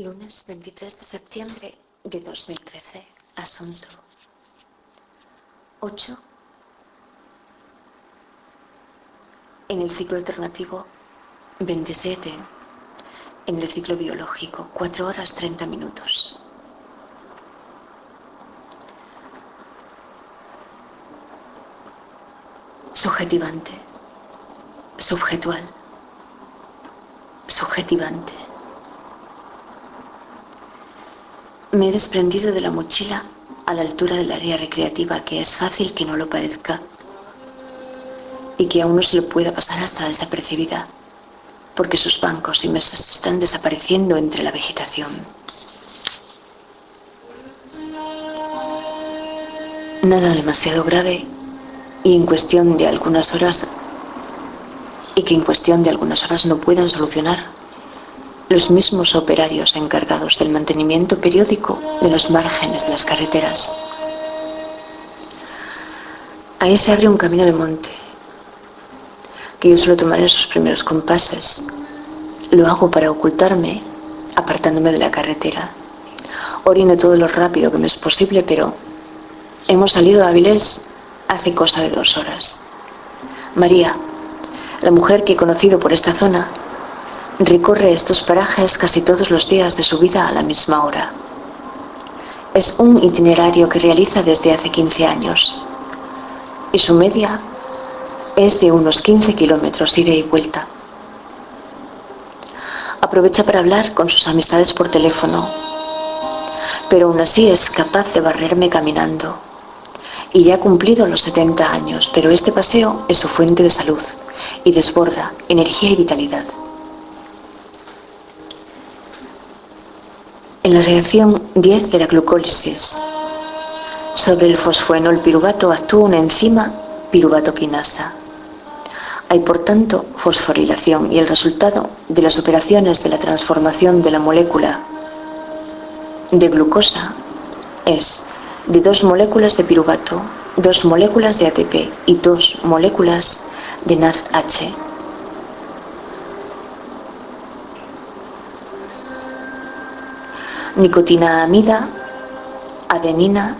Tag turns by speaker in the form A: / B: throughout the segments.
A: Lunes 23 de septiembre de 2013. Asunto 8. En el ciclo alternativo 27. En el ciclo biológico 4 horas 30 minutos. Subjetivante. Subjetual. Subjetivante. Me he desprendido de la mochila a la altura del área recreativa, que es fácil que no lo parezca y que aún no se lo pueda pasar hasta desapercibida, porque sus bancos y mesas están desapareciendo entre la vegetación. Nada demasiado grave y en cuestión de algunas horas no puedan solucionar los mismos operarios encargados del mantenimiento periódico de los márgenes de las carreteras. Ahí se abre un camino de monte, que yo suelo tomar en sus primeros compases. Lo hago para ocultarme, apartándome de la carretera. Orino todo lo rápido que me es posible, pero hemos salido a Avilés hace cosa de 2 horas. María, la mujer que he conocido por esta zona, recorre estos parajes casi todos los días de su vida a la misma hora. Es un itinerario que realiza desde hace 15 años y su media es de unos 15 kilómetros ida y vuelta. Aprovecha para hablar con sus amistades por teléfono, pero aún así es capaz de barrerme caminando. Y ya ha cumplido los 70 años, pero este paseo es su fuente de salud y desborda energía y vitalidad. En la reacción 10 de la glucólisis, sobre el fosfoenol piruvato actúa una enzima piruvatoquinasa. Hay por tanto fosforilación y el resultado de las operaciones de la transformación de la molécula de glucosa es de 2 moléculas de piruvato, 2 moléculas de ATP y 2 moléculas de NADH. Nicotinamida, adenina,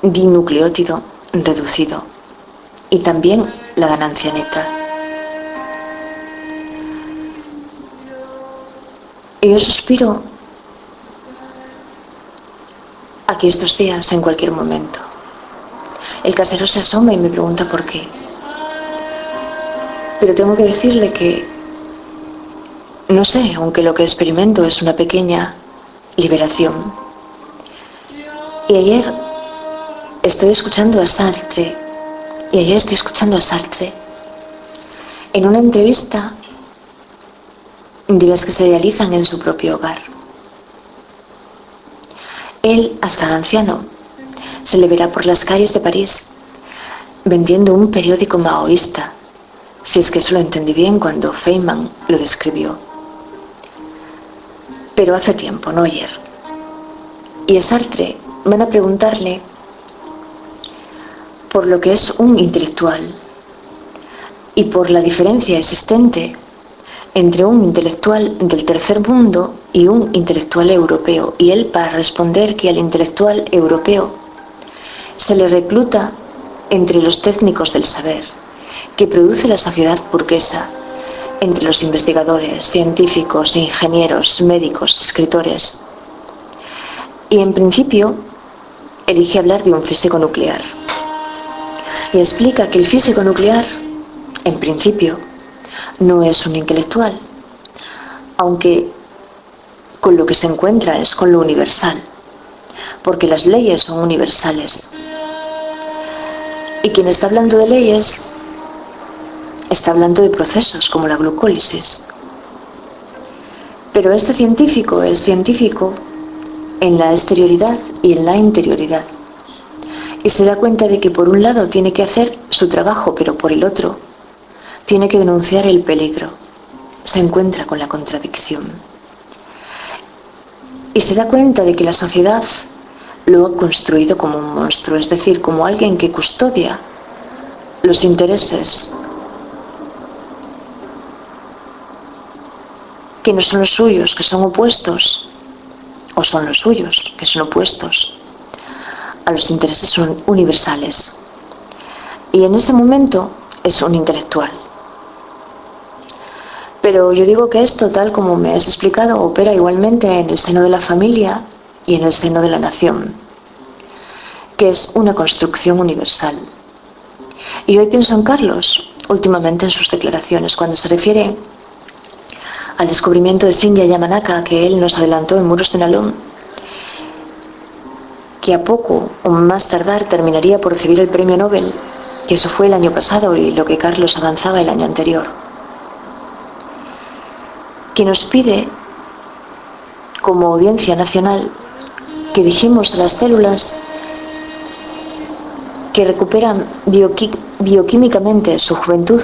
A: dinucleótido reducido y también la ganancia neta. Y yo suspiro aquí estos días en cualquier momento. El casero se asoma y me pregunta por qué. Pero tengo que decirle que no sé, aunque lo que experimento es una pequeña liberación. Y ayer estoy escuchando a Sartre en una entrevista de las que se realizan en su propio hogar. Él, hasta anciano, se le verá por las calles de París vendiendo un periódico maoísta, si es que eso lo entendí bien cuando Feynman lo describió. Pero hace tiempo, no ayer. Y a Sartre van a preguntarle por lo que es un intelectual y por la diferencia existente entre un intelectual del tercer mundo y un intelectual europeo. Y él va a responder que al intelectual europeo se le recluta entre los técnicos del saber que produce la sociedad burguesa, entre los investigadores, científicos, ingenieros, médicos, escritores. Y en principio elige hablar de un físico nuclear. Y explica que el físico nuclear, en principio, no es un intelectual, aunque con lo que se encuentra es con lo universal, porque las leyes son universales. Y quien está hablando de leyes está hablando de procesos como la glucólisis. Pero este científico es científico en la exterioridad y en la interioridad. Y se da cuenta de que por un lado tiene que hacer su trabajo, pero por el otro tiene que denunciar el peligro. Se encuentra con la contradicción. Y se da cuenta de que la sociedad lo ha construido como un monstruo, es decir, como alguien que custodia los intereses que no son los suyos, que son opuestos o son los suyos, que son opuestos a los intereses universales. Y en ese momento es un intelectual. Pero yo digo que esto, tal como me has explicado, opera igualmente en el seno de la familia y en el seno de la nación, que es una construcción universal. Y hoy pienso en Carlos, últimamente en sus declaraciones, cuando se refiere al descubrimiento de Shinya Yamanaka, que él nos adelantó en Muros de Nalón, que a poco o más tardar terminaría por recibir el premio Nobel, que eso fue el año pasado y lo que Carlos avanzaba el año anterior, que nos pide como audiencia nacional que dejemos a las células que recuperan bioquímicamente su juventud,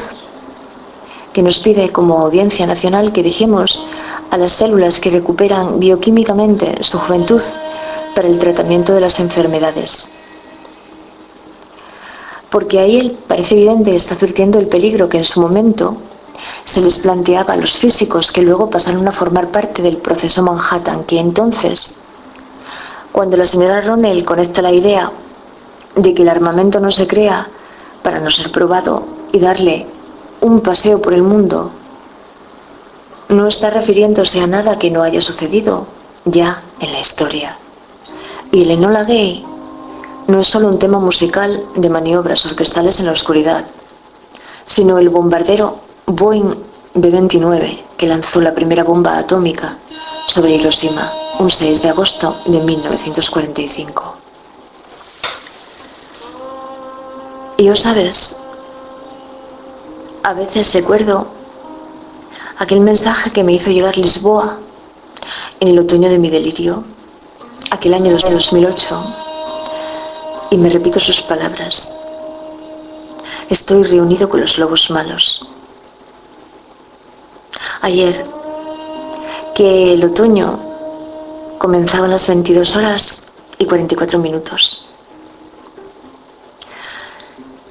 A: que nos pide como audiencia nacional que dejemos a las células que recuperan bioquímicamente su juventud para el tratamiento de las enfermedades. Porque ahí él parece evidente, está advirtiendo el peligro que en su momento se les planteaba a los físicos, que luego pasaron a formar parte del proceso Manhattan, que entonces, cuando la señora Ronell conecta la idea de que el armamento no se crea para no ser probado y darle un paseo por el mundo, no está refiriéndose a nada que no haya sucedido ya en la historia. Y el Enola Gay no es solo un tema musical de maniobras orquestales en la oscuridad, sino el bombardero Boeing B-29 que lanzó la primera bomba atómica sobre Hiroshima un 6 de agosto de 1945. Y yo, sabes, a veces recuerdo aquel mensaje que me hizo llegar Lisboa en el otoño de mi delirio, aquel año de 2008, y me repito sus palabras: estoy reunido con los lobos malos. Ayer, que el otoño comenzaba a las 22 horas y 44 minutos.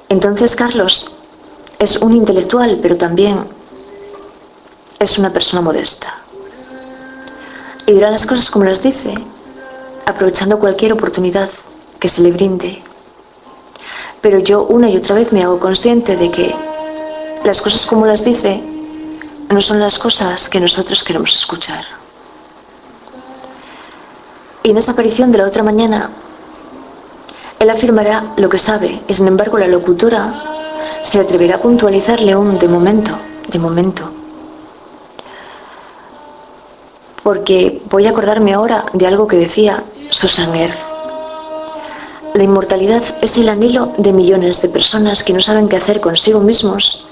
A: Entonces Carlos es un intelectual, pero también es una persona modesta. Y dirá las cosas como las dice, aprovechando cualquier oportunidad que se le brinde. Pero yo una y otra vez me hago consciente de que las cosas como las dice no son las cosas que nosotros queremos escuchar. Y en esa aparición de la otra mañana, él afirmará lo que sabe, y sin embargo la locutora se atreverá a puntualizarle un de momento. Porque voy a acordarme ahora de algo que decía Susan Earth. La inmortalidad es el anhelo de millones de personas que no saben qué hacer consigo mismos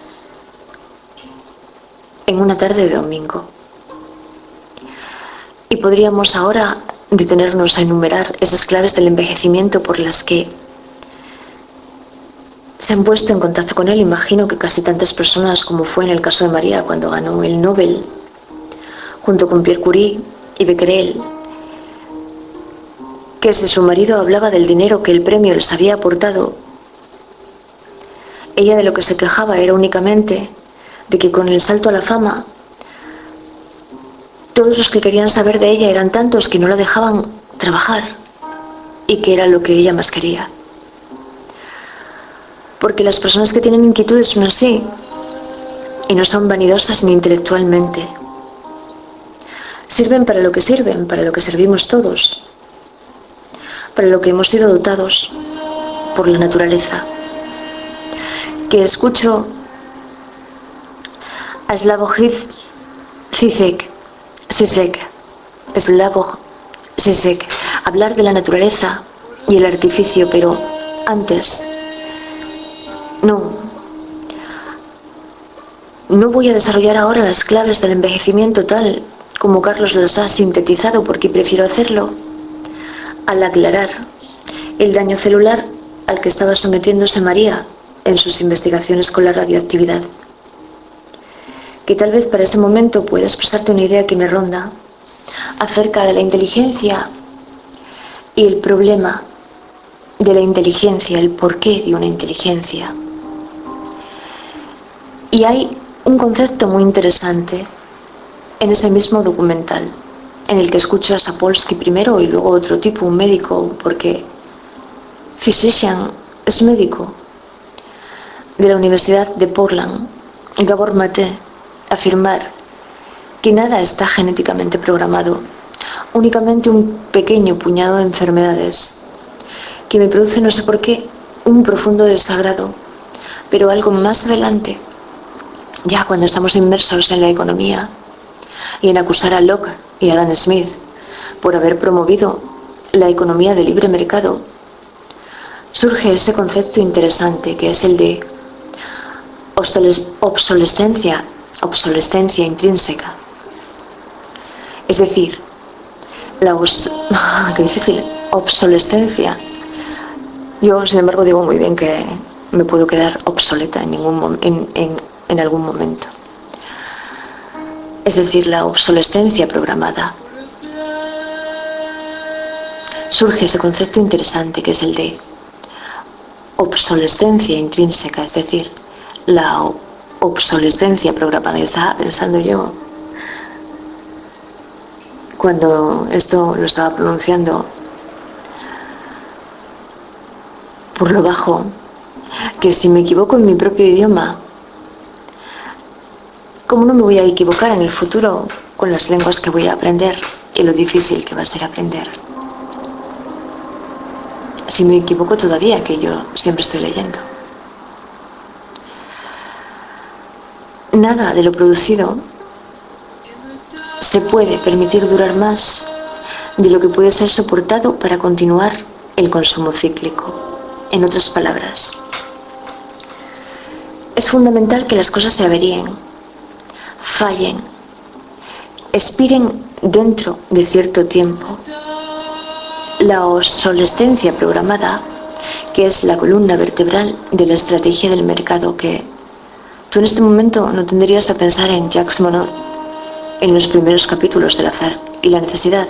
A: en una tarde de domingo. Y podríamos ahora detenernos a enumerar esas claves del envejecimiento por las que se han puesto en contacto con él. Imagino que casi tantas personas como fue en el caso de María cuando ganó el Nobel, junto con Pierre Curie y Becquerel, que si su marido hablaba del dinero que el premio les había aportado, ella de lo que se quejaba era únicamente de que con el salto a la fama todos los que querían saber de ella eran tantos que no la dejaban trabajar, y que era lo que ella más quería. Porque las personas que tienen inquietudes son así, y no son vanidosas ni intelectualmente. Sirven para lo que sirven, para lo que servimos todos, para lo que hemos sido dotados por la naturaleza. Que escucho a Slavoj Žižek hablar de la naturaleza y el artificio, pero antes no voy a desarrollar ahora las claves del envejecimiento tal como Carlos las ha sintetizado, porque prefiero hacerlo al aclarar el daño celular al que estaba sometiéndose María en sus investigaciones con la radioactividad, que tal vez para ese momento pueda expresarte una idea que me ronda acerca de la inteligencia y el problema de la inteligencia, el porqué de una inteligencia. Y hay un concepto muy interesante en ese mismo documental, en el que escucho a Sapolsky primero y luego otro tipo, un médico, porque Physician es médico, de la Universidad de Portland, Gabor Mate, afirmar que nada está genéticamente programado, únicamente un pequeño puñado de enfermedades, que me produce no sé por qué un profundo desagrado, pero algo más adelante, ya cuando estamos inmersos en la economía y en acusar a Locke y a Adam Smith por haber promovido la economía de libre mercado, surge ese concepto interesante que es el de obsolescencia intrínseca. Es decir, qué difícil, obsolescencia. Yo, sin embargo, digo muy bien que me puedo quedar obsoleta en algún momento. Es decir, la obsolescencia programada. Surge ese concepto interesante que es el de obsolescencia intrínseca, es decir, la obsolescencia programada. Y estaba pensando yo, cuando esto lo estaba pronunciando por lo bajo, que si me equivoco en mi propio idioma, ¿cómo no me voy a equivocar en el futuro con las lenguas que voy a aprender y lo difícil que va a ser aprender? Si me equivoco todavía, que yo siempre estoy leyendo. Nada de lo producido se puede permitir durar más de lo que puede ser soportado para continuar el consumo cíclico. En otras palabras, es fundamental que las cosas se averíen, fallen, expiren dentro de cierto tiempo. La obsolescencia programada, que es la columna vertebral de la estrategia del mercado, que tú en este momento no tendrías a pensar en Jacques Monod en los primeros capítulos del azar y la necesidad,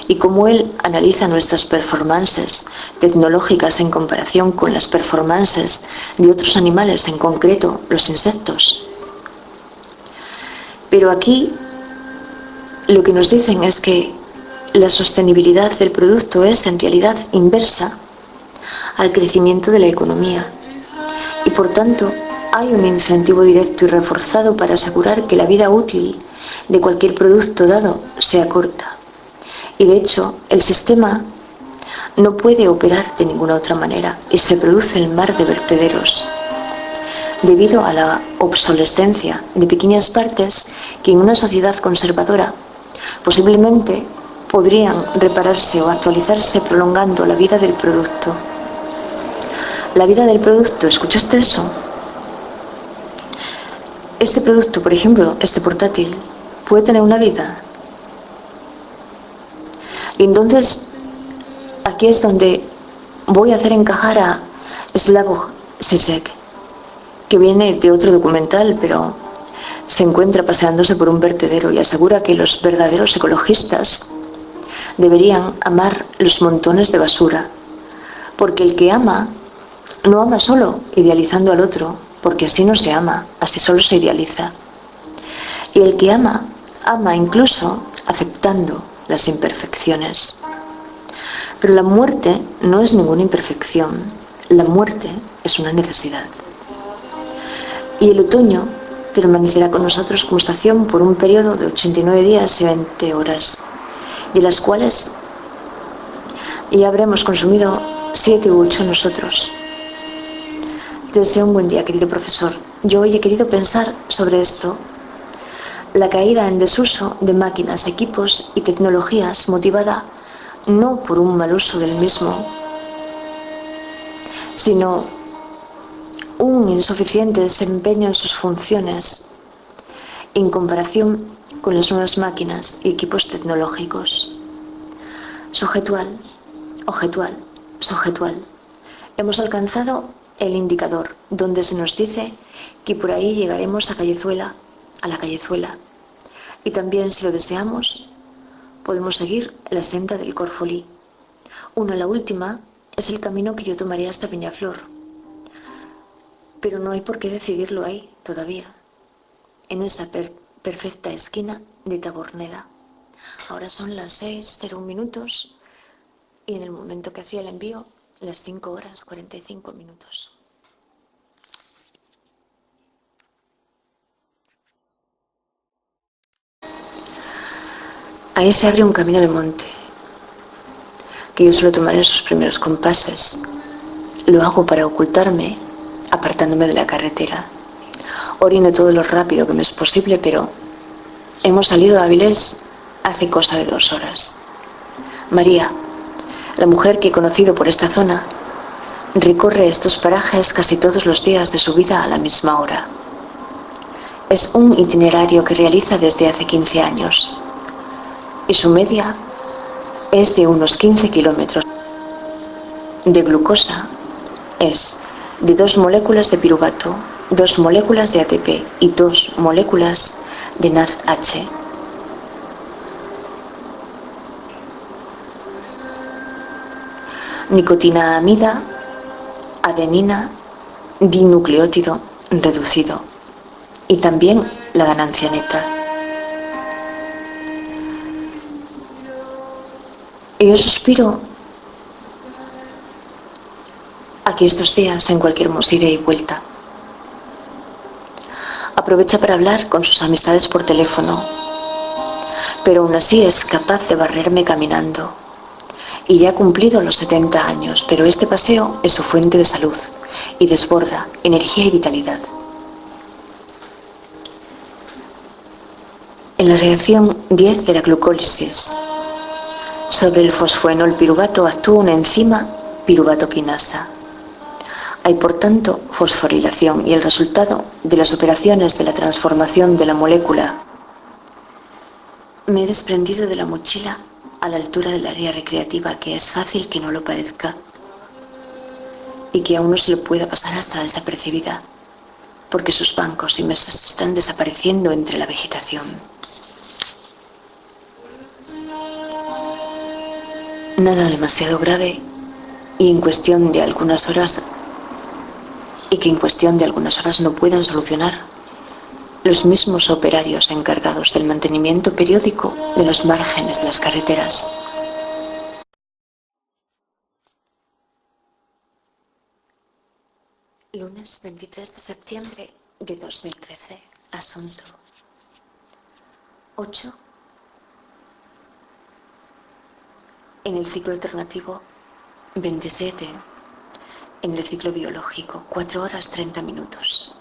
A: y cómo él analiza nuestras performances tecnológicas en comparación con las performances de otros animales, en concreto los insectos. Pero aquí lo que nos dicen es que la sostenibilidad del producto es en realidad inversa al crecimiento de la economía y por tanto hay un incentivo directo y reforzado para asegurar que la vida útil de cualquier producto dado sea corta. Y de hecho, el sistema no puede operar de ninguna otra manera y se produce el mar de vertederos debido a la obsolescencia de pequeñas partes que en una sociedad conservadora posiblemente podrían repararse o actualizarse prolongando la vida del producto. La vida del producto, ¿escuchaste eso? Este producto, por ejemplo, este portátil, puede tener una vida. Y entonces, aquí es donde voy a hacer encajar a Slavoj Žižek, que viene de otro documental, pero se encuentra paseándose por un vertedero y asegura que los verdaderos ecologistas deberían amar los montones de basura, porque el que ama no ama solo idealizando al otro, porque así no se ama, así solo se idealiza. Y el que ama, ama incluso aceptando las imperfecciones. Pero la muerte no es ninguna imperfección, la muerte es una necesidad. Y el otoño permanecerá con nosotros como estación por un periodo de 89 días y 20 horas, de las cuales ya habremos consumido 7 u 8 nosotros. Te deseo un buen día, querido profesor. Yo hoy he querido pensar sobre esto. La caída en desuso de máquinas, equipos y tecnologías motivada no por un mal uso del mismo, sino un insuficiente desempeño en sus funciones en comparación con las nuevas máquinas y equipos tecnológicos. Sujetual, objetual, subjetual. Hemos alcanzado el indicador donde se nos dice que por ahí llegaremos a la callezuela. Y también, si lo deseamos, podemos seguir la senda del Corfolí. La última, es el camino que yo tomaré hasta Peñaflor. Pero no hay por qué decidirlo ahí todavía, en esa perfecta esquina de Taborneda, Ahora son las 6:01 y en el momento que hacía el envío, las 5:45. Ahí se abre un camino de monte, que yo suelo tomar en sus primeros compases. Lo hago para ocultarme, apartándome de la carretera. Orino todo lo rápido que me es posible, pero hemos salido de Avilés hace cosa de 2 horas. María, la mujer que he conocido por esta zona, recorre estos parajes casi todos los días de su vida a la misma hora. Es un itinerario que realiza desde hace 15 años y su media es de unos 15 kilómetros. De glucosa es de 2 moléculas de piruvato, 2 moléculas de ATP y 2 moléculas de NADH. Nicotinamida, adenina, dinucleótido reducido y también la ganancia neta. Y yo suspiro a que estos días en cualquier ida y vuelta. Aprovecha para hablar con sus amistades por teléfono, pero aún así es capaz de barrerme caminando. Y ya ha cumplido los 70 años, pero este paseo es su fuente de salud y desborda energía y vitalidad. En la reacción 10 de la glucólisis, sobre el fosfoenol piruvato actúa una enzima piruvatoquinasa. Hay por tanto fosforilación y el resultado de las operaciones de la transformación de la molécula. Me he desprendido de la mochila a la altura del área recreativa, que es fácil que no lo parezca y que a uno se lo pueda pasar hasta desapercibida, porque sus bancos y mesas están desapareciendo entre la vegetación. Nada demasiado grave y que en cuestión de algunas horas no puedan solucionar los mismos operarios encargados del mantenimiento periódico de los márgenes de las carreteras. Lunes 23 de septiembre de 2013. Asunto 8. En el ciclo alternativo 27. En el ciclo biológico 4 horas 30 minutos.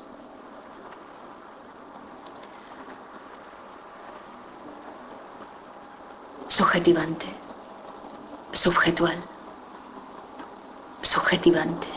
A: Subjetivante, subjetual, subjetivante.